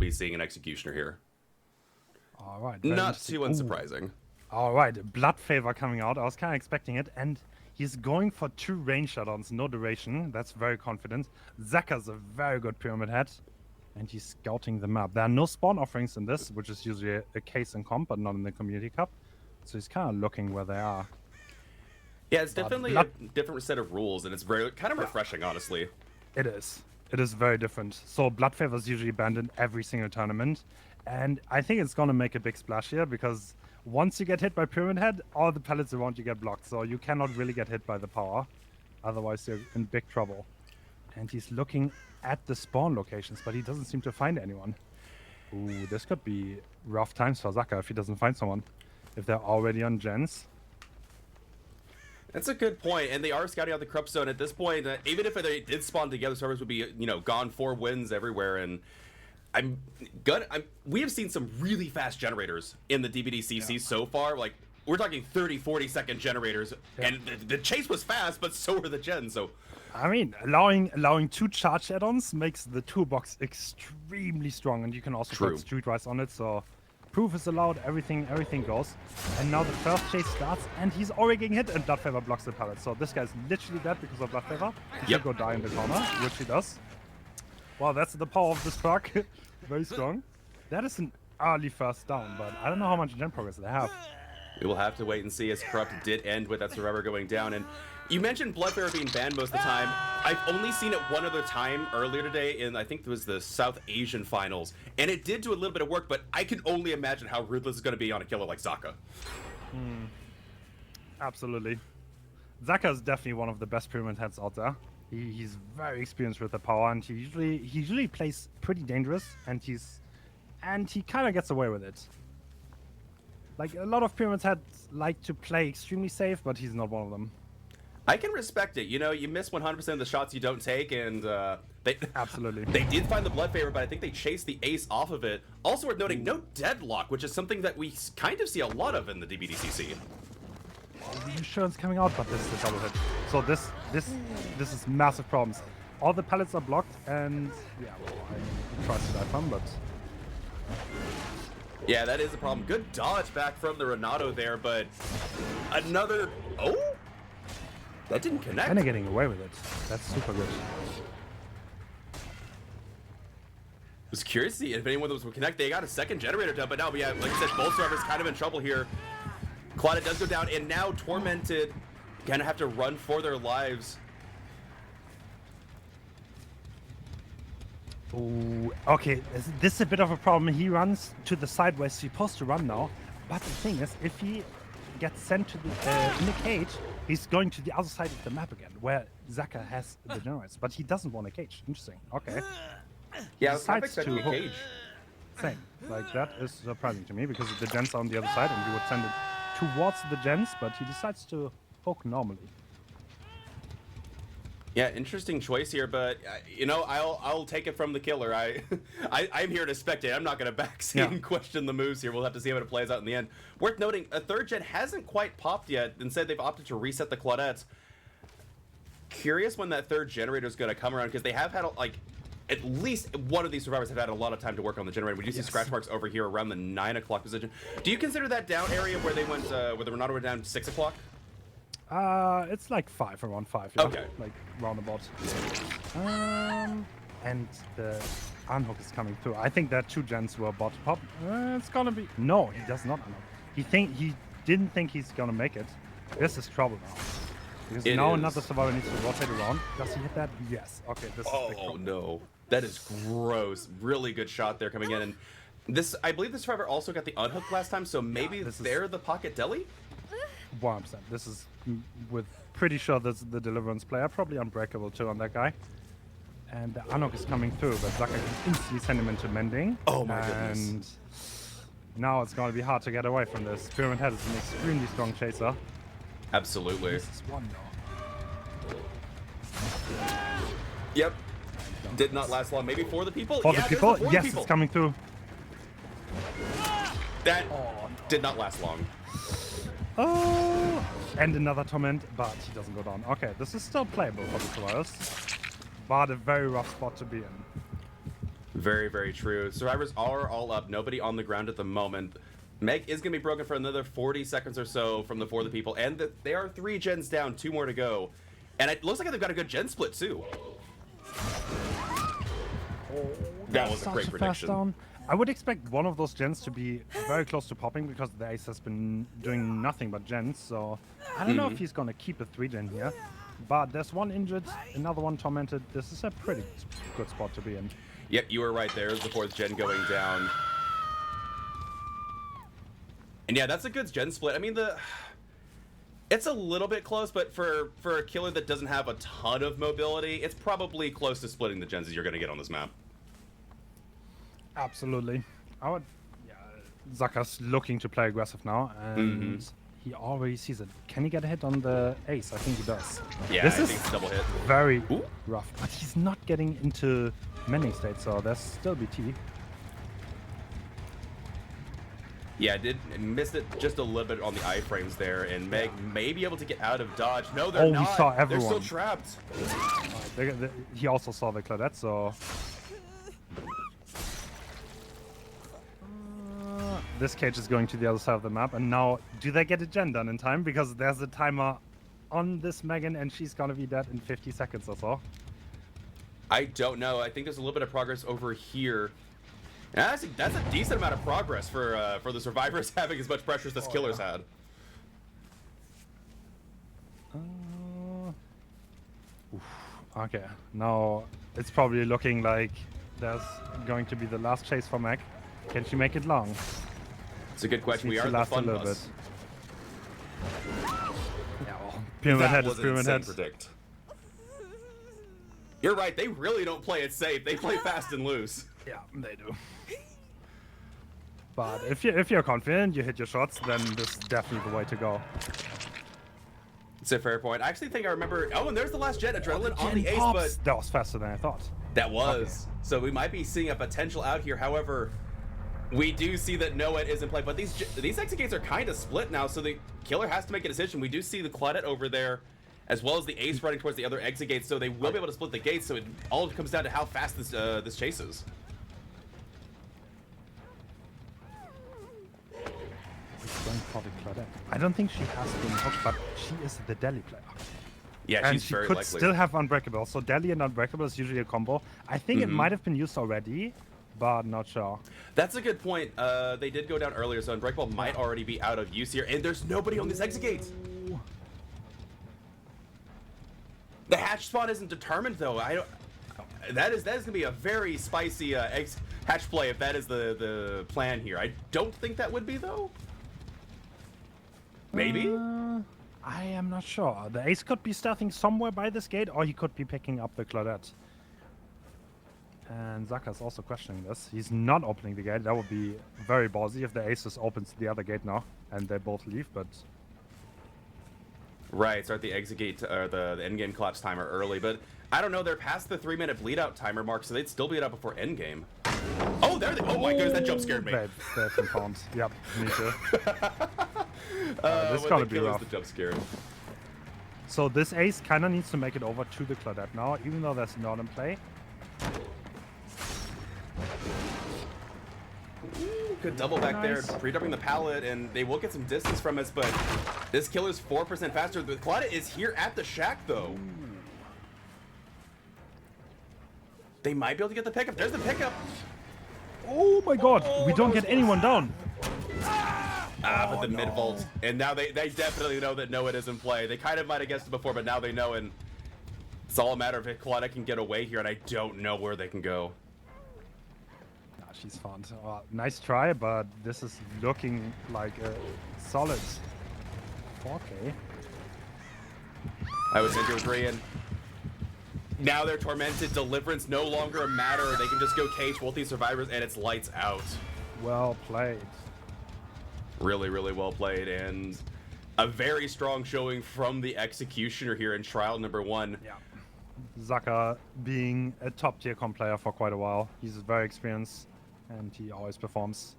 be seeing an Executioner here. All right. Not too unsurprising. All right, Blood Favor coming out. I was kind of expecting it, and he's going for 2 range shutdowns, no duration. That's very confident. Zaka's a very good Pyramid Head, and he's scouting the map. There are no spawn offerings in this, which is usually a case in comp, but not in the Community Cup. So he's kind of looking where they are. Yeah, it's definitely a different set of rules, and it's very kind of refreshing, honestly. It is. It is very different. So Blood Favor is usually banned in every single tournament, and I think it's going to make a big splash here, because once you get hit by Pyramid Head, all the pellets around you get blocked, so you cannot really get hit by the power. Otherwise, you're in big trouble. And he's looking at the spawn locations, but he doesn't seem to find anyone. Ooh, this could be rough times for Zaka if he doesn't find someone. If they're already on gens. That's a good point, and they are scouting out the corrupt zone at this point. Even if they did spawn together, servers would be, gone 4 wins everywhere, and we have seen some really fast generators in the DbDCC so far. Like, we're talking 30, 40-second generators, and the chase was fast, but so were the gens. So, I mean, allowing 2 charge add-ons makes the toolbox extremely strong, and you can also put Streetwise on it. So, proof is allowed. Everything goes. And now the first chase starts, and he's already getting hit, and Blood Favor blocks the pallet. So this guy's literally dead because of Blood Favor. He should go die in the corner, which he does. Well, that's the power of this perk. Very strong. That is an early first down, but I don't know how much gen progress they have. We will have to wait and see, as Corrupt did end with that Survivor going down. And you mentioned Blood Favor being banned most of the time. I've only seen it one other time earlier today in, I think it was the South Asian finals. And it did do a little bit of work, but I can only imagine how ruthless it's going to be on a killer like Zaka. Absolutely. Zaka is definitely one of the best Pyramid Heads out there. He's very experienced with the power, and he usually plays pretty dangerous, and he kind of gets away with it. Like, a lot of Pyramid Heads like to play extremely safe, but he's not one of them. I can respect it. You miss 100% of the shots you don't take, and absolutely. They did find the Blood Favor, but I think they chased the ace off of it. Also worth noting, no deadlock, which is something that we kind of see a lot of in the DbDCC. The insurance coming out, but this is a double hit. So this is massive problems. All the pallets are blocked, and I tried to die from, but yeah, that is a problem. Good dodge back from the Renato there, but another that didn't connect. Kind of getting away with it. That's super good. I was curious to see if anyone of those would connect. They got a second generator done, but now, like I said, both servers kind of in trouble here. Claudia does go down, and now Tormented gonna have to run for their lives. Ooh, okay, this is a bit of a problem. He runs to the side where he's supposed to run now, but the thing is, if he gets sent to the in the cage, he's going to the other side of the map again, where Zaka has the generators, but he doesn't want a cage. Interesting. Okay. Yeah, I was kind of expecting a cage. Same. Like, that is surprising to me, because the gens are on the other side, and you would send it towards the gens, but he decides to hook normally. Yeah, interesting choice here, but I'll take it from the killer. I'm here to spectate. I'm not going to backseat and question the moves here. We'll have to see how it plays out in the end. Worth noting, a third gen hasn't quite popped yet. Instead, they've opted to reset the Claudettes. Curious when that third generator is going to come around, because they have had at least one of these survivors have had a lot of time to work on the generator. We do see scratch marks over here around the 9 o'clock position. Do you consider that down area where they went, where the Renato were down 6 o'clock? It's like 5, around 5. Yeah? Okay. Like, roundabout. And the unhook is coming through. I think that 2 gens were about to pop. It's gonna be... No, he does not unhook. He didn't think he's gonna make it. This is trouble now. Because now another survivor needs to rotate around. Does he hit that? Yes. Okay, this is big trouble. No. That is gross. Really good shot there coming in. And this, I believe the survivor also got the unhook last time, so maybe they're the pocket deli? 100%. This is pretty sure this is the Deliverance player. Probably unbreakable too on that guy. And the unhook is coming through, but Zaka can instantly send him into mending. Oh my goodness. And now it's going to be hard to get away from this. Pyramid Head is an extremely strong chaser. Absolutely. This is one though. Yep. Did not last long. Maybe for the people? For the people? Yes, people. It's coming through. That did not last long. Oh, and another torment, but he doesn't go down. Okay, this is still playable for the survivors, but a very rough spot to be in. Very, very true. Survivors are all up. Nobody on the ground at the moment. Meg is going to be broken for another 40 seconds or so from the For the People. And they are 3 gens down, 2 more to go. And it looks like they've got a good gen split, too. That was a great prediction. I would expect one of those gens to be very close to popping because the ace has been doing nothing but gens. So I don't know if he's going to keep a 3-gen here. But there's one injured, another one tormented. This is a pretty good spot to be in. Yep, you were right. There's the 4th gen going down. And yeah, that's a good gen split. I mean, it's a little bit close, but for a killer that doesn't have a ton of mobility, it's probably close to splitting the gens that you're going to get on this map. Absolutely. Zaka's looking to play aggressive now, and he already sees it. Can he get a hit on the ace? I think he does. Yeah, this I is think it's double hit. Very rough, but he's not getting into mending state, so there's still BT. Yeah, missed it just a little bit on the iframes there, and Meg may be able to get out of dodge. No, they're not. We saw everyone. They're still trapped. He also saw the Claudette, so... this cage is going to the other side of the map, and now, do they get a gen done in time? Because there's a timer on this Megan, and she's gonna be dead in 50 seconds or so. I don't know. I think there's a little bit of progress over here. And that's a decent amount of progress for the survivors having as much pressure as this killer's had. Okay, now it's probably looking like there's going to be the last chase for Meg. Can she make it long? It's a good question. We are the fun bus. Yeah, well, Pyramid Head is Pyramid Head. Predict. You're right. They really don't play it safe. They play fast and loose. Yeah, they do. But if you're confident, you hit your shots, then this is definitely the way to go. It's a fair point. I actually think I remember. Oh, and there's the last jet adrenaline on the ace, but that was faster than I thought. That was. Okay. So we might be seeing a potential out here. However, we do see that Noed is in play, but these exit gates are kind of split now, so the killer has to make a decision. We do see the Claudette over there, as well as the ace running towards the other exit gates, so they will be able to split the gates. So it all comes down to how fast this chase is. I don't think she has been hooked, but she is the Delhi player. Yeah, and she's she very could likely. Still have Unbreakable. So Delhi and Unbreakable is usually a combo. I think it might have been used already, but not sure. That's a good point. They did go down earlier, so Unbreakable might already be out of use here, and there's nobody on this exit gate. The hatch spawn isn't determined though. That is gonna be a very spicy hatch play if that is the plan here. I don't think that would be though. Maybe? I am not sure. The ace could be stealthing somewhere by this gate, or he could be picking up the Claudette. And Zaka's also questioning this. He's not opening the gate. That would be very ballsy if the ace just opens the other gate now, and they both leave, but... Right, start the exit gate, or the endgame collapse timer early, but I don't know, they're past the 3-minute bleed out timer mark, so they'd still bleed out before endgame. Oh, there they... Oh my goodness, that jump scared me. They've been found. Yep, me too. This is gonna be rough. The jump scared. So this ace kind of needs to make it over to the Claudette now, even though there's not in play. Good double back there, pre-dumping the pallet, and they will get some distance from us, but this killer's 4% faster. The Claudette is here at the shack, though. They might be able to get the pickup. There's the pickup. Oh my god, we don't get anyone down. But the mid-vault. And now they definitely know that Noed is in play. They kind of might have guessed it before, but now they know, and it's all a matter of if Claudette can get away here, and I don't know where they can go. She's fun. Nice try, but this is looking like a solid 4K. I would tend to agree, and now they're tormented. Deliverance no longer a matter. They can just go cage both these survivors, and it's lights out. Well played. Really, really well played, and a very strong showing from the Executioner here in trial number 1. Yeah. Zaka being a top tier comp player for quite a while. He's very experienced, and he always performs.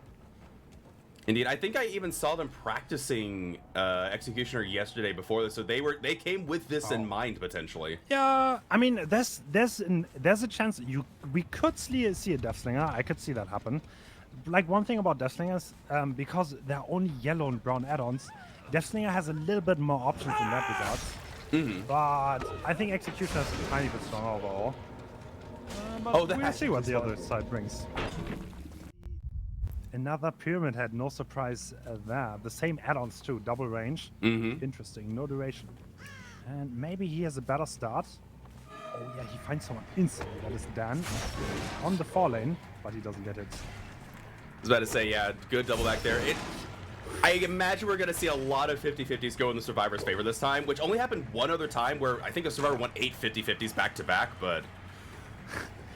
Indeed, I think I even saw them practicing Executioner yesterday before this, so they came with this in mind potentially. Yeah, I mean, there's a chance we could see a Death Slinger. I could see that happen. Like one thing about Death Slingers, because they're only yellow and brown add-ons, Death Slinger has a little bit more options in that regard. But I think Executioner is a tiny bit stronger overall. But we'll see what the other side brings. Another Pyramid Head, no surprise there. The same add-ons too, double range. Interesting, no duration. And maybe he has a better start. Oh yeah, he finds someone instantly. That is Dan on the 4 lane, but he doesn't get it. I was about to say, yeah, good double back there. I imagine we're going to see a lot of 50-50s go in the Survivor's favor this time, which only happened one other time where I think the Survivor won 8 50-50s back-to-back, but...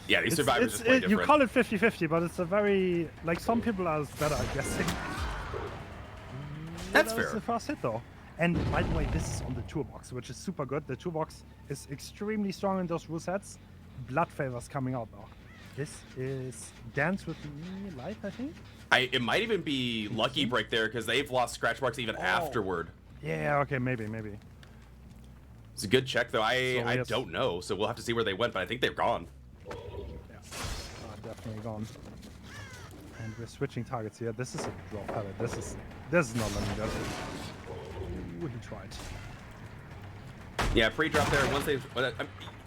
Yeah, these Survivors just play different. You call it 50-50, but it's a very... Like, some people are better at guessing. That's fair. That's the first hit, though. And, by the way, this is on the toolbox, which is super good. The toolbox is extremely strong in those rule sets. Blood Favors coming out, though. This is Dance With Me Life, I think? It might even be Lucky Break there, because they've lost scratch marks even afterward. Yeah, okay, maybe. It's a good check, though. I don't know, so we'll have to see where they went, but I think they're gone. Yeah, definitely gone. And we're switching targets here. This is a drop pallet. This is not letting go. Ooh, he tried. Yeah, pre-drop there. Once they,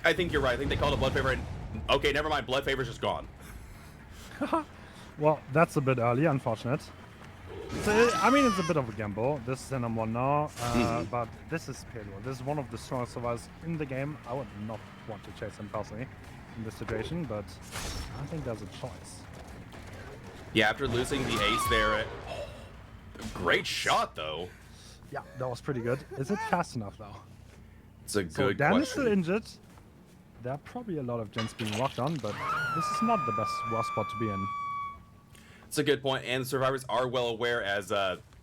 I think you're right. I think they called a Blood Favor. And, okay, never mind. Blood Favor's just gone. Well, that's a bit early, unfortunate. So, I mean, it's a bit of a gamble. This is the number 1 now, but this is Pedro. This is one of the strongest survivors in the game. I would not want to chase him personally in this situation, but I think there's a choice. Yeah, after losing the ace there, great shot though. Yeah, that was pretty good. Is it fast enough though? It's a good question. Dan is still injured. There are probably a lot of gens being rocked on, but this is not the worst spot to be in. It's a good point, and the Survivors are well aware as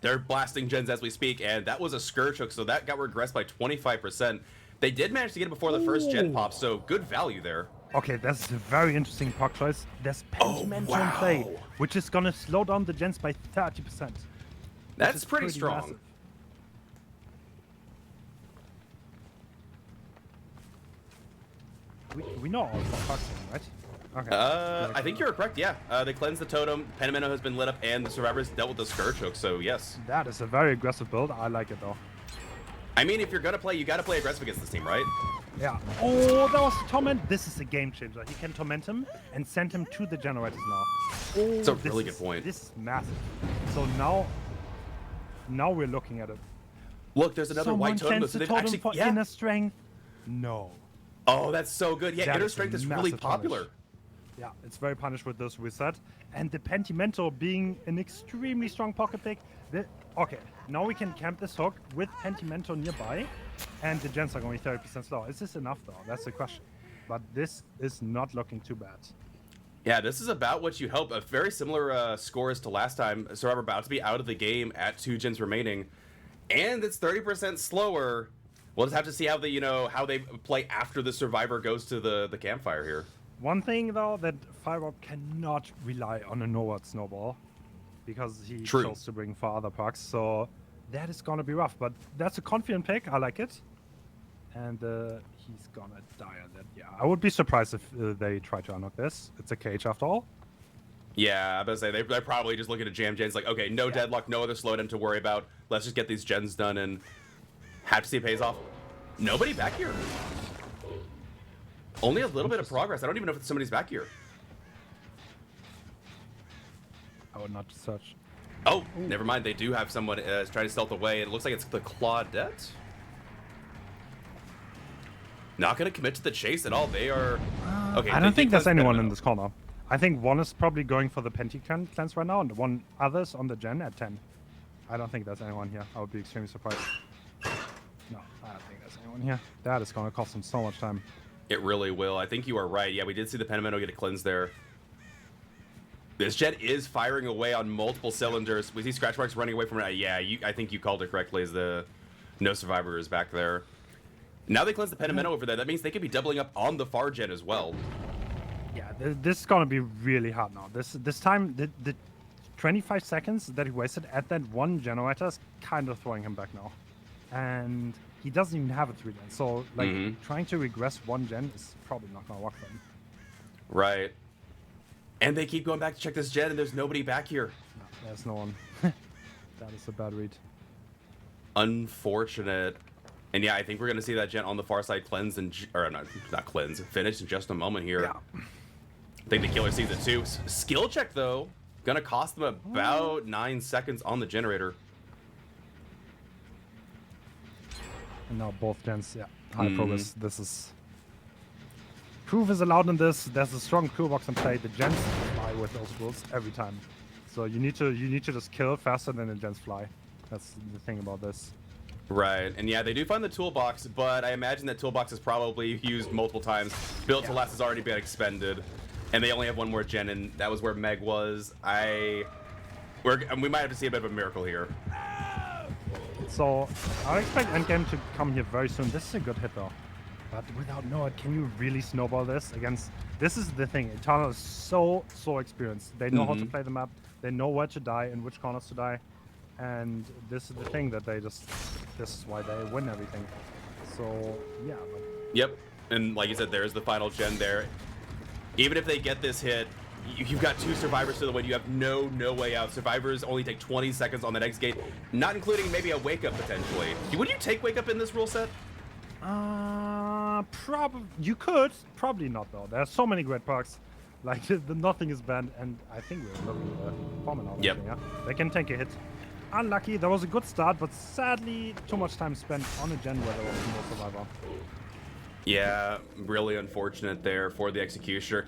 they're blasting gens as we speak, and that was a Scourge Hook, so that got regressed by 25%. They did manage to get it before the first gen pop, so good value there. Okay, that's a very interesting proc choice. There's Pentimento in play, which is going to slow down the gens by 30%. That's pretty strong. Massive. We know all about procs, right? Okay. I think you're correct, yeah. They cleansed the totem, Pentimento has been lit up, and the Survivors dealt with the Scourge Hook, so yes. That is a very aggressive build. I like it, though. I mean, if you're going to play, you got to play aggressive against this team, right? Yeah. Oh, that was Torment. This is a game changer. He can torment him and send him to the generators now. Oh, it's a really good point. This is massive. So now we're looking at it. Look, there's another white totem. So they've actually for inner strength. No. Oh, that's so good. Yeah, that inner strength is really popular. Punish. Yeah, it's very punished with this reset. And the Pentimento being an extremely strong pocket pick. Okay, now we can camp this hook with Pentimento nearby, and the gens are going 30% slow. Is this enough, though? That's the question. But this is not looking too bad. Yeah, this is about what you hope. A very similar score as to last time. Survivor about to be out of the game at 2 gens remaining, and it's 30% slower. We'll just have to see how they play after the Survivor goes to the campfire here. One thing, though, that Firewalk cannot rely on a Norward Snowball, because he chose to bring 4 other pucks, so that is gonna be rough. But that's a confident pick. I like it, and he's gonna die on that. Yeah, I would be surprised if they try to unlock this. It's a cage after all. Yeah, I was about to say they're probably just looking at jam gens like, okay, no deadlock, no other slowdown to worry about. Let's just get these gens done and have to see it pays off. Nobody back here. Only a little bit of progress. I don't even know if somebody's back here. I would not search. Oh, never mind. They do have someone trying to stealth away. It looks like it's the Claudette. Not going to commit to the chase at all. They are... Okay. I don't think there's anyone in this corner. I think one is probably going for the Penti cleanse right now, and one other's on the gen at 10. I don't think there's anyone here. I would be extremely surprised. No, I don't think there's anyone here. That is going to cost them so much time. It really will. I think you are right. Yeah, we did see the Pentimento get a cleanse there. This jet is firing away on multiple cylinders. We see scratch marks running away from it. Yeah, I think you called it correctly as the no survivor is back there. Now they cleanse the Pentimento over there. That means they could be doubling up on the far jet as well. Yeah, this is going to be really hard now. This time, the 25 seconds that he wasted at that one generator is kind of throwing him back now. And he doesn't even have a 3 gen. So, like, trying to regress 1 gen is probably not going to work for him. Right. And they keep going back to check this gen, and there's nobody back here. No, there's no one. That is a bad read. Unfortunate. And yeah, I think we're going to see that gen on the far side cleanse and... Or not cleanse. Finish in just a moment here. Yeah. I think the killer sees it too. Skill check, though. Gonna cost them about 9 seconds on the generator. And now both gens, yeah. High progress. This is... Proof is allowed in this. There's a strong crew box in play. The gens fly with those rules every time. So you need to just kill faster than the gens fly. That's the thing about this. Right, and yeah, they do find the toolbox, but I imagine that toolbox is probably used multiple times. Build to last has already been expended, and they only have one more gen, and that was where Meg was. We might have to see a bit of a miracle here. So I expect endgame to come here very soon. This is a good hit though. But without Noah, can you really snowball this against... This is the thing. Eternal is so experienced. They know how to play the map. They know where to die and which corners to die. And this is the thing that they just... This is why they win everything. So, yeah. But... Yep. And like you said, there's the final gen there. Even if they get this hit, you've got 2 survivors to the win. You have no way out. Survivors only take 20 seconds on the next gate, not including maybe a wake up potentially. Would you take wake up in this rule set? Probably you could. Probably not though. There's so many great perks. Like the nothing is banned, and I think we're looking at the bomber now. Yep. Yeah. They can take a hit. Unlucky. That was a good start, but sadly too much time spent on a gen where there was no survivor. Yeah, really unfortunate there for the Executioner.